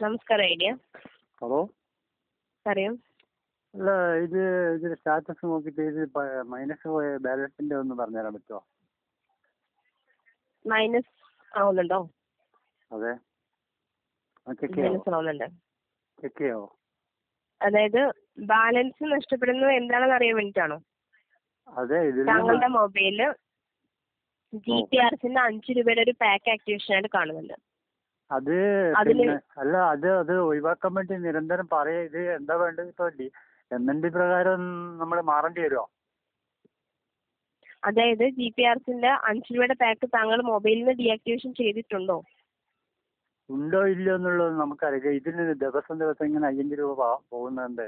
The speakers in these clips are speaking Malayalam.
നമസ്കാരം ഐഡിയ. ഹലോ. പറയൂ. അല്ല, ഇതിന്റെ സ്റ്റാറ്റസ് നോക്കിയിട്ട് ഇത് മൈനസ് പോയ ബാലൻസിന്റെ ഒന്ന് പറഞ്ഞുതരാൻ പറ്റുമോ? മൈനസ് ആവുന്നുണ്ടോ? അതെ, ചെക്ക് മൈനസ് ആവുന്നുണ്ട്. ചെയ്യാവോ? അതായത് ബാലൻസ് നഷ്ടപ്പെടുന്നത് എന്താണെന്ന് അറിയാൻ വേണ്ടിയിട്ടാണോ? അതെ, താങ്കളുടെ മൊബൈലില് GPRSന്റെ 5 രൂപയുടെ ഒരു പാക്ക് ആക്ടിവേഷൻ ആയിട്ട് കാണുന്നുണ്ട്. അത് അല്ല, അത് ഒഴിവാക്കാൻ വേണ്ടി നിരന്തരം പറയാ. ഇത് എന്താ വേണ്ടത്? ഇപ്പൊ MNP പ്രകാരം നമ്മൾ മാറേണ്ടി വരുമോ? അതായത് GPRSന്റെ 5 രൂപയുടെ പാക്ക് താങ്കൾ മൊബൈലിൽ നിന്ന് ഡീആക്ടിവേഷൻ ചെയ്തിട്ടുണ്ടോ? ഉണ്ടോ ഇല്ലയോ എന്നുള്ളത് നമുക്കറിയാം. ഇതിന് ദിവസം ഇങ്ങനെ 5 രൂപ പോകുന്നുണ്ട്.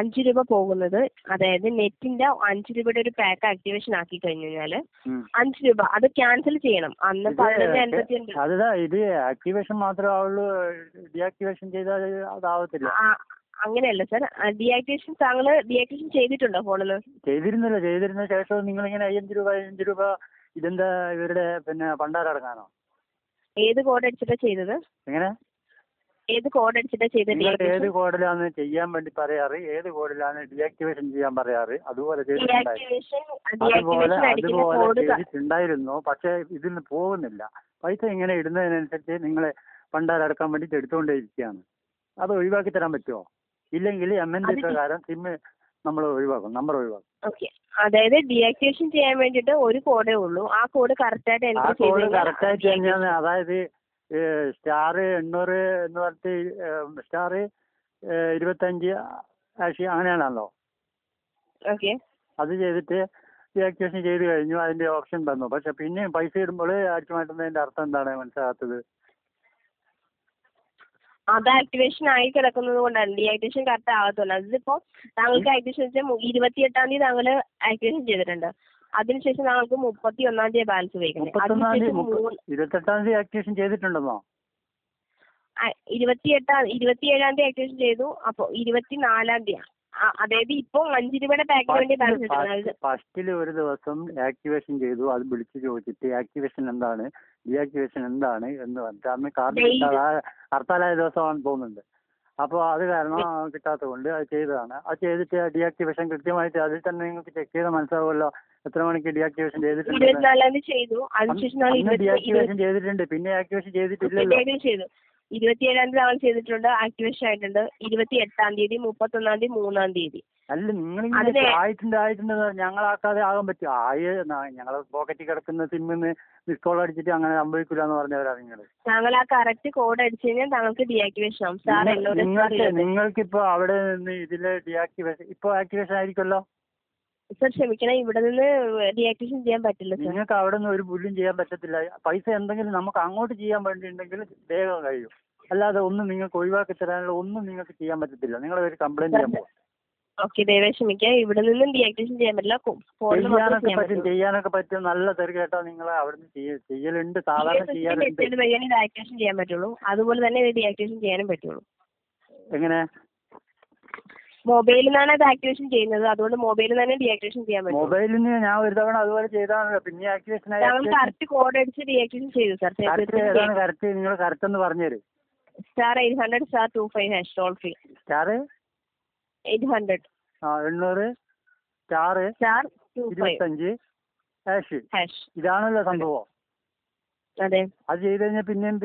5 രൂപ പോകുന്നത്, അതായത് നെറ്റിന്റെ 5 രൂപയുടെ ഒരു പാക്ക് ആക്ടിവേഷൻ ആക്കി കഴിഞ്ഞു കഴിഞ്ഞാല് 5 രൂപ അത് ക്യാൻസൽ ചെയ്യണം. അന്ന് 11.55. അതാ, ഇത് ആക്ടിവേഷൻ മാത്രമേ ആവുള്ളൂ, ഡീആക്ടിവേഷൻ ചെയ്താൽ അതാവത്തില്ല. അങ്ങനെയല്ല സർ, ഡീആക്ടിവേഷൻ താങ്കൾ ഡീആക്ടിവേഷൻ ചെയ്തിട്ടുണ്ടോ ഫോണിൽ? ചെയ്തിരുന്ന ശേഷം നിങ്ങൾ ഇങ്ങനെ 5 രൂപ ഇതെന്താ ഇവരുടെ പണ്ടാരടങ്ങാനോ? ഏത് കോഡ് അടിച്ചിട്ടാ ചെയ്തത്? എങ്ങനെ? ഏത് കോഡ് അടിച്ചിട്ടാ ചെയ്തത്? ഏത് കോഡിലാണ് ചെയ്യാൻ വേണ്ടി പറയാറ്, ഏത് കോഡിലാണ് ഡീആക്ടിവേഷൻ ചെയ്യാൻ പറയാറ്, അതുപോലെ ചെയ്തിട്ടുണ്ടായിരുന്നു. പക്ഷെ ഇതിന് പോകുന്നില്ല. പൈസ ഇങ്ങനെ ഇടുന്നതിനനുസരിച്ച് നിങ്ങളെ പണ്ടാരടക്കാൻ വേണ്ടിയിട്ട് എടുത്തുകൊണ്ടേയിരിക്കുകയാണ്. അത് ഒഴിവാക്കി തരാൻ പറ്റുമോ? ഇല്ലെങ്കിൽ MNP പ്രകാരം സിം നമ്മൾ ഒഴിവാക്കും, നമ്പർ ഒഴിവാക്കും. ഓക്കെ, അതായത് ഡീആക്ടിവേഷൻ ചെയ്യാൻ വേണ്ടിയിട്ട് ഒരു കോഡേ ഉള്ളൂ. ആ കോഡ് കറക്റ്റ് ആയിട്ട് തന്നെയാണ്. അതായത് സ്റ്റാർ 800 എന്ന് പറഞ്ഞിട്ട് സ്റ്റാർ 25 അങ്ങനെയാണല്ലോ. ഓക്കെ, അത് ചെയ്തിട്ട് ഡീആക്ടിവേഷൻ ചെയ്ത് കഴിഞ്ഞു, അതിന്റെ ഓപ്ഷൻ തന്നു. പക്ഷെ പിന്നെയും പൈസ ഇടുമ്പോൾ അടിച്ചു മാറ്റുന്നതിന്റെ അർത്ഥം എന്താണ് മനസ്സിലാകാത്തത്? അത് ആക്ടിവേഷൻ ആയി കിടക്കുന്നത് കൊണ്ടാണ് ഡീആക്ടിവേഷൻ കറക്റ്റ് ആകത്തുള്ളൂ. അതിപ്പോ താങ്കൾക്ക് ആക്ടിവേഷൻ വെച്ചാൽ 28-ാം തീയതി താങ്കൾ ആക്ടിവേഷൻ ചെയ്തിട്ടുണ്ട്. അതിനുശേഷം താങ്കൾക്ക് 31-ാം തീയതി ബാലൻസ് ഉപയോഗിക്കുന്നത്. 28-ാം തീയതി ആക്ടിവേഷൻ ചെയ്തിട്ടുണ്ടെന്നോ? 27-ാം തീയതി ആക്ടിവേഷൻ ചെയ്തു. അപ്പൊ 24-ാം തീയതി, അതായത് ഇപ്പൊ 5 രൂപയുടെ പാക്കിന് വേണ്ടി ബാലൻസ് കിട്ടുന്നത്. ഫസ്റ്റില് ഒരു ദിവസം ആക്ടിവേഷൻ ചെയ്തു. അത് വിളിച്ചു ചോദിച്ചിട്ട് ആക്ടിവേഷൻ എന്താണ്, ഡീആക്ടിവേഷൻ എന്താണ് എന്ന് പറഞ്ഞിട്ട് അന്ന് കാർഡ് ഹർത്താലായ ദിവസമാണെന്ന് തോന്നുന്നുണ്ട്. അപ്പോൾ അത് കാരണം കിട്ടാത്തത് കൊണ്ട് അത് ചെയ്തതാണ്. അത് ചെയ്തിട്ട് ഡീആക്ടിവേഷൻ കൃത്യമായിട്ട് അതിൽ തന്നെ നിങ്ങൾക്ക് ചെക്ക് ചെയ്താൽ മനസ്സിലാവുമല്ലോ എത്ര മണിക്ക് ഡീആക്ടിവേഷൻ ചെയ്തിട്ടുണ്ട്. 24-ാം തീയതി ചെയ്തു. ഡീആക്ടിവേഷൻ ചെയ്തിട്ടുണ്ട്, പിന്നെ ആക്ടിവേഷൻ ചെയ്തിട്ടില്ലല്ലോ. 27-ാം തീയതി താങ്കൾ ചെയ്തിട്ടുണ്ട്, ആക്ടിവേഷൻ ആയിട്ടുണ്ട്. 28-ാം തീയതി, 31-ാം തീയതി, 3-ാം തീയതി. അല്ല, നിങ്ങൾ ആയിട്ടുണ്ട് ഞങ്ങളാക്കാതെ ആകാൻ പറ്റും? ഞങ്ങളെ പോക്കറ്റിൽ കിടക്കുന്ന സിമ്മിന്ന് മിസ് കോൾ അടിച്ചിട്ട് അങ്ങനെ സംഭവിക്കില്ല എന്ന് പറഞ്ഞവരാ നിങ്ങൾ. താങ്കൾ ആ കറക്റ്റ് കോഡ് അടിച്ചു കഴിഞ്ഞാൽ താങ്കൾക്ക് ഡീആക്ടിവേഷൻ ആവും. നിങ്ങൾക്കിപ്പോ അവിടെ നിന്ന് ഇതില് ഡീആക്ടിവേഷൻ ഇപ്പൊ ആക്ടിവേഷൻ ആയിരിക്കുമല്ലോ. സർ ക്ഷമിക്കണം, ഇവിടെ നിന്ന് ഡീആക്ടിവേഷൻ ചെയ്യാൻ പറ്റില്ല. നിങ്ങൾക്ക് അവിടെ നിന്ന് ഒരു പുല്ലും ചെയ്യാൻ പറ്റത്തില്ല. പൈസ എന്തെങ്കിലും നമുക്ക് അങ്ങോട്ട് ചെയ്യാൻ വേണ്ടിയിട്ടുണ്ടെങ്കിൽ വേഗം കഴിയും. അല്ലാതെ ഒന്നും നിങ്ങൾക്ക് ഒഴിവാക്കി തരാനുള്ള ഒന്നും നിങ്ങൾക്ക് ചെയ്യാൻ പറ്റത്തില്ല. നിങ്ങൾ ഒരു കംപ്ലൈന്റ് ചെയ്യാൻ പോകും. ഓക്കെ, ദയവായി ക്ഷമിക്കുക. ഇവിടെ നിന്നും ഡീആക്ടിവേഷൻ ചെയ്യാൻ പറ്റില്ല. ചെയ്യാനൊക്കെ പറ്റും. നല്ല തെറി കേട്ടോ നിങ്ങൾ അവിടുന്ന് ചെയ്യലുണ്ട്, സാധാരണ ചെയ്യാറുണ്ട്. ആക്ടിവേഷൻ ചെയ്യാൻ പറ്റുള്ളൂ. അതുപോലെ തന്നെ ഇത് ഡീആക്ടിവേഷൻ ചെയ്യാനും പറ്റുള്ളൂ. എങ്ങനെ? മൊബൈലിൽ നിന്നാണ് അത് ആക്ടിവേഷൻ ചെയ്യുന്നത്. അതുകൊണ്ട് മൊബൈലിൽ തന്നെ ഡീആക്ടിവേഷൻ ചെയ്യാൻ പറ്റും. മൊബൈലിൽ നിന്ന് ഞാൻ ഒരു തവണ അതുപോലെ ചെയ്താണല്ലോ, പിന്നെ ആക്ടിവേഷൻ ആയി. കറക്റ്റ് കോഡ് അടിച്ച് ഡീആക്ടിവേഷൻ ചെയ്തു സർ. ഏതാണ് കറക്റ്റ്? നിങ്ങൾ കറക്റ്റ് എന്ന് പറഞ്ഞുതരും. Star 800 star 25 toll free. Star 800 800 star 25 hash. ഇതാണല്ലോ സംഭവം. അതെ, അത് ചെയ്ത് കഴിഞ്ഞാൽ പിന്നെയും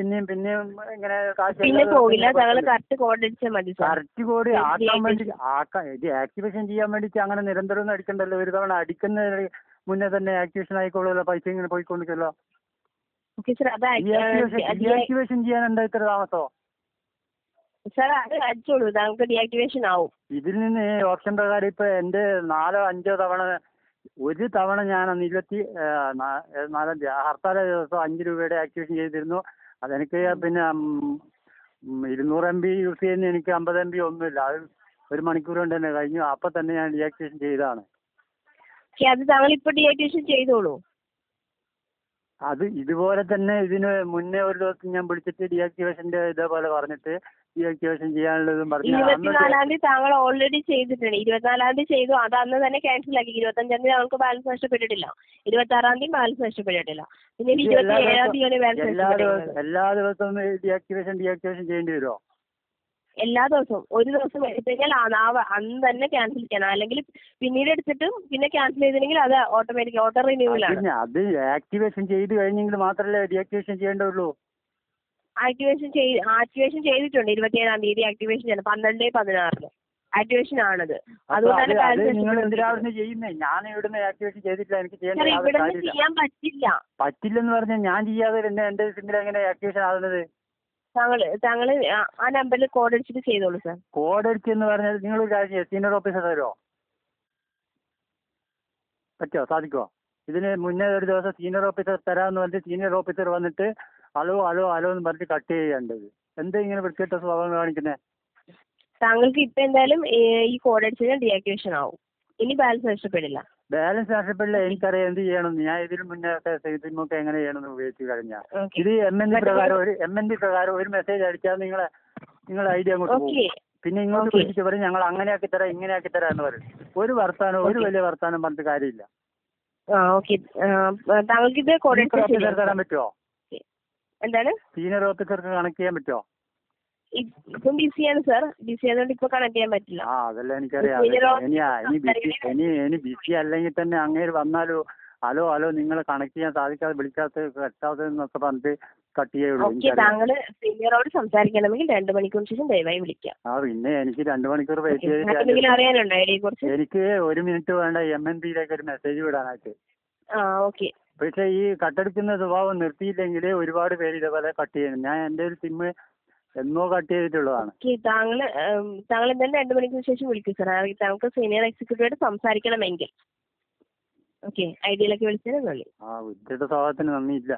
ഇങ്ങനെ പിന്നെ പോകില്ല. താങ്കൾ കറക്റ്റ് കോഡ് അടിച്ചാൽ മതി. കറക്റ്റ് കോഡ് ആക്കാൻ വേണ്ടി ഇത് ആക്ടിവേഷൻ ചെയ്യാൻ വേണ്ടിയിട്ട് അങ്ങനെ നിരന്തരം ഒന്നും അടിക്കണ്ടല്ലോ. ഒരു തവണ അടിക്കുന്നതിന് മുന്നേ തന്നെ ആക്ടിവേഷൻ ആയിക്കോളൂല്ലോ. പൈസ ഇങ്ങനെ പോയിക്കൊണ്ടിരിക്കല്ലോ. ഡീആക്ടിവേഷൻ ചെയ്യാൻ എന്താ ഇത്ര താമസോ? സാർ അത് അടിച്ചോളൂ, താങ്കൾക്ക് ഡീആക്ടിവേഷൻ ആവും. ഇതിൽ നിന്ന് ഓപ്ഷൻ പ്രകാരം ഇപ്പൊ എന്റെ 4-5 തവണ, ഒരു തവണ ഞാൻ അന്ന് 24-ാം തീയതി ഹർത്താല ദിവസം 5 രൂപയുടെ ആക്ടിവേഷൻ ചെയ്തിരുന്നു. അതെനിക്ക് പിന്നെ 200 MB യൂസ് ചെയ്യുന്ന എനിക്ക് 50 MB ഒന്നുമില്ല. അത് 1 മണിക്കൂർ കൊണ്ട് തന്നെ കഴിഞ്ഞു. അപ്പൊ തന്നെ ഞാൻ ഡീആക്ടിവേഷൻ ചെയ്തതാണ്. അത് താങ്കൾ ഇപ്പൊ ഡീആക്ടിവേഷൻ ചെയ്തോളൂ. അത് ഇതുപോലെ തന്നെ ഇതിന് മുന്നേ ഒരു ദിവസം ഞാൻ വിളിച്ചിട്ട് ഡീആക്ടിവേഷന്റെ ഇതേപോലെ പറഞ്ഞിട്ട് ഡീആക്ടിവേഷൻ ചെയ്യാനുള്ളതും പറഞ്ഞു. 24-ാം തീയതി താങ്കൾ ഓൾറെഡി ചെയ്തിട്ടുണ്ട്. 24-ാം തീയതി ചെയ്തു, അത് അന്ന് തന്നെ ക്യാൻസൽ ആക്കി. 25-ാം തീയതി ഞങ്ങൾക്ക് ബാലൻസ് നഷ്ടപ്പെട്ടിട്ടില്ല. 26-ാം തീയതി ബാലൻസ് നഷ്ടപ്പെട്ടിട്ടില്ല. പിന്നെ 27-ാം തീയതിയാണ് ബാലൻസ് നഷ്ടപ്പെട്ടത്. എല്ലാ ദിവസവും ഡീആക്ടിവേഷൻ ചെയ്യേണ്ടി വരുമോ? എല്ലാ ദിവസവും ഒരു ദിവസം എടുത്തു കഴിഞ്ഞാൽ അന്ന് തന്നെ ക്യാൻസൽ ചെയ്യണം. അല്ലെങ്കിൽ പിന്നീട് എടുത്തിട്ടും പിന്നെ ക്യാൻസൽ ചെയ്തില്ലെങ്കിൽ അത് ഓട്ടോമാറ്റിക് ഓട്ടോ റിന്യൂവലാണ്. പിന്നെ അത് ആക്ടിവേഷൻ ചെയ്ത് കഴിഞ്ഞെങ്കിൽ മാത്രമല്ലേ ഡീആക്ടിവേഷൻ ചെയ്യേണ്ടതുള്ളൂ. ആക്ടിവേഷൻ ചെയ്തിട്ടുണ്ട്. 27-ാം തീയതി ആക്ടിവേഷൻ ചെയ്യണം. 12-16 ആക്ടിവേഷൻ ആണത്. അതുകൊണ്ടാണ് നിങ്ങൾ എന്തിനാണ് ചെയ്യുന്നത്? ഞാൻ ഇവിടുന്ന് ആക്ടിവേഷൻ ചെയ്തിട്ടില്ല, എനിക്ക് ചെയ്യാൻ പറ്റില്ല. പറ്റില്ലെന്ന് പറഞ്ഞാൽ ഞാൻ ചെയ്യാതെ എന്റെ സിമ്മിൽ എങ്ങനെ ആക്ടിവേഷൻ ആകുന്നത്? താങ്കൾ ആ നമ്പറിൽ കോഡ് അടിച്ചിട്ട് ചെയ്തോളൂ സാർ. കോഡ് അടിച്ചെന്ന് പറഞ്ഞാൽ നിങ്ങൾ കാര്യം സീനിയർ ഓഫീസർ തരുമോ? പറ്റുമോ? സാധിക്കുമോ? ഇതിന് മുന്നേ ഒരു ദിവസം സീനിയർ ഓഫീസർ തരാമെന്ന് പറഞ്ഞിട്ട് സീനിയർ ഓഫീസർ വന്നിട്ട് ഹലോ എന്ന് പറഞ്ഞിട്ട് കട്ട് ചെയ്യേണ്ടത്. എന്താ ഇങ്ങനെ വൃത്തികെട്ട സ്വഭാവം കാണിക്കുന്നത്? താങ്കൾക്ക് ഇപ്പം എന്തായാലും ഈ കോഡ് അടിച്ചാൽ ഡീആക്ടിവേഷൻ ആവും. ഇനി ബാലൻസ് നഷ്ടപ്പെടില്ല. ബാലൻസ് നഷ്ടപ്പെടില്ല. എനിക്കറിയാം എന്ത് ചെയ്യണം. ഞാൻ ഇതിന് മുന്നേ സിമ്മൊക്കെ എങ്ങനെ ചെയ്യണമെന്ന് ഉപയോഗിച്ച് കഴിഞ്ഞാൽ ഇത് MND പ്രകാരം ഒരു മെസ്സേജ് അടിച്ചാൽ നിങ്ങളെ ഐഡിയ അങ്ങോട്ട് പോകും. പിന്നെ ഇങ്ങോട്ട് വിളിച്ചിട്ട് പറയും ഞങ്ങൾ അങ്ങനെ ആക്കി തരാം ഇങ്ങനെ ആക്കി തരാം എന്ന് പറയും. ഒരു വലിയ വർത്താനം പറഞ്ഞിട്ട് കാര്യമില്ല. താങ്കൾക്ക് ഇത് കോഡ് ഓഫീസർ തരാൻ പറ്റുമോ? എന്താണ്? സീനിയർ ഓഫീസർക്ക് കണക്ട് ചെയ്യാൻ പറ്റുമോ? ഇപ്പം ബിസിയാണ് സാർ. ബിസി ആയതുകൊണ്ട് ഇപ്പൊ കണക്ട് ചെയ്യാൻ പറ്റില്ല. അതെല്ലാം എനിക്കറിയാം. ഇനി ബിസി അല്ലെങ്കിൽ തന്നെ അങ്ങേര് വന്നാലോ ഹലോ നിങ്ങളെ കണക്ട് ചെയ്യാൻ സാധിക്കാതെ കട്ടാത്തതെന്നൊക്കെ പറഞ്ഞിട്ട് കട്ട് ചെയ്യുള്ളൂ. താങ്കൾ സീനിയറോട് സംസാരിക്കണമെങ്കിൽ 2 മണിക്കൂറിന് ശേഷം ദയവായി വിളിക്കാം. പിന്നെ എനിക്ക് 2 മണിക്കൂർ വെയിറ്റ് ചെയ്ത് അറിയാനുണ്ടോ ഐഡിയെ കുറിച്ച്? എനിക്ക് 1 മിനിറ്റ് വേണ്ട MNDയിലേക്ക് ഒരു മെസ്സേജ് വിടാനായിട്ട്. പക്ഷേ ഈ കട്ടെടുക്കുന്ന സ്വഭാവം നിർത്തിയില്ലെങ്കിൽ ഒരുപാട് പേര് ഇതേപോലെ കട്ട് ചെയ്യണം. ഞാൻ എൻ്റെ ഒരു സിമ്മ് എന്നോ കട്ട് ചെയ്തിട്ടുള്ളതാണ്. താങ്കൾ എന്തായാലും 2 മണിക്കൂറിന് ശേഷം വിളിക്കും സാർ. താങ്കൾക്ക് സീനിയർ എക്സിക്യൂട്ടീവായിട്ട് സംസാരിക്കണമെങ്കിൽ ഐഡിയയിലേക്ക് വിളിച്ചത് നന്ദി. ഉച്ചയുടെ സ്വഭാവത്തിന് നന്ദിയില്ല.